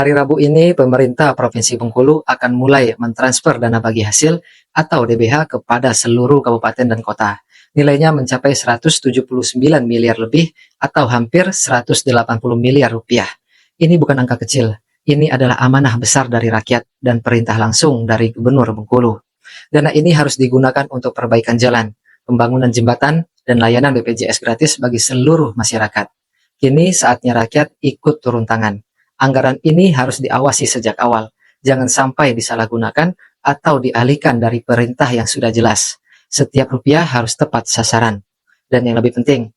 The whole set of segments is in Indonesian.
Hari Rabu ini, pemerintah Provinsi Bengkulu akan mulai mentransfer dana bagi hasil atau DBH kepada seluruh kabupaten dan kota. Nilainya mencapai 179 miliar lebih atau hampir 180 miliar rupiah. Ini bukan angka kecil. Ini adalah amanah besar dari rakyat dan perintah langsung dari Gubernur Bengkulu. Dana ini harus digunakan untuk perbaikan jalan, pembangunan jembatan, dan layanan BPJS gratis bagi seluruh masyarakat. Kini saatnya rakyat ikut turun tangan. Anggaran ini harus diawasi sejak awal, jangan sampai disalahgunakan atau dialihkan dari perintah yang sudah jelas. Setiap rupiah harus tepat sasaran. Dan yang lebih penting,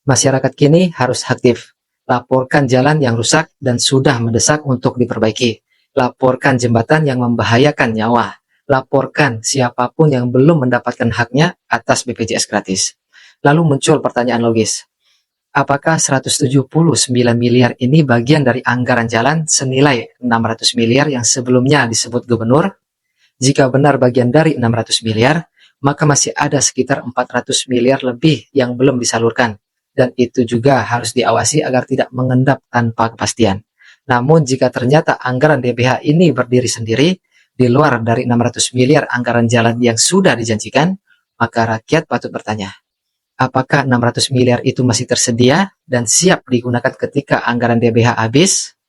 masyarakat kini harus aktif. Laporkan jalan yang rusak dan sudah mendesak untuk diperbaiki. Laporkan jembatan yang membahayakan nyawa. Laporkan siapapun yang belum mendapatkan haknya atas BPJS gratis. Lalu muncul pertanyaan logis. Apakah 179 miliar ini bagian dari anggaran jalan senilai 600 miliar yang sebelumnya disebut gubernur? Jika benar bagian dari 600 miliar, maka masih ada sekitar 400 miliar lebih yang belum disalurkan. Dan itu juga harus diawasi agar tidak mengendap tanpa kepastian. Namun jika ternyata anggaran DBH ini berdiri sendiri, di luar dari 600 miliar anggaran jalan yang sudah dijanjikan, maka rakyat patut bertanya. Apakah 600 miliar itu masih tersedia dan siap digunakan ketika anggaran DBH habis?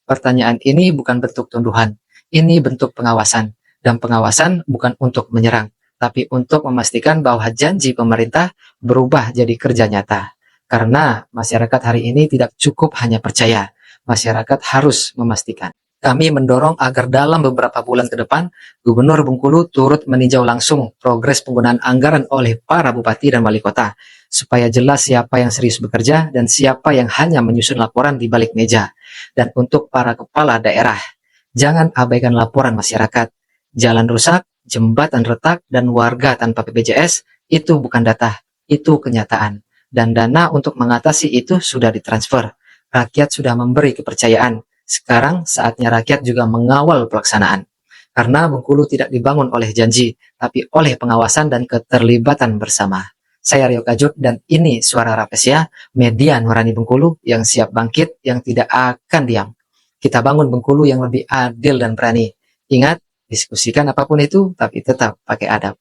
Pertanyaan ini bukan bentuk tunduhan, ini bentuk pengawasan. Dan pengawasan bukan untuk menyerang, tapi untuk memastikan bahwa janji pemerintah berubah jadi kerja nyata. Karena masyarakat hari ini tidak cukup hanya percaya, masyarakat harus memastikan. Kami mendorong agar dalam beberapa bulan ke depan, Gubernur Bengkulu turut meninjau langsung progres penggunaan anggaran oleh para bupati dan wali kota, supaya jelas siapa yang serius bekerja dan siapa yang hanya menyusun laporan di balik meja. Dan untuk para kepala daerah, jangan abaikan laporan masyarakat. Jalan rusak, jembatan retak, dan warga tanpa BPJS, itu bukan data, itu kenyataan. Dan dana untuk mengatasi itu sudah ditransfer. Rakyat sudah memberi kepercayaan. Sekarang saatnya rakyat juga mengawal pelaksanaan. Karena Bengkulu tidak dibangun oleh janji, tapi oleh pengawasan dan keterlibatan bersama. Saya Rio Kajut dan ini Suara Rafflesia, media nurani Bengkulu yang siap bangkit, yang tidak akan diam. Kita bangun Bengkulu yang lebih adil dan berani. Ingat, diskusikan apapun itu, tapi tetap pakai adab.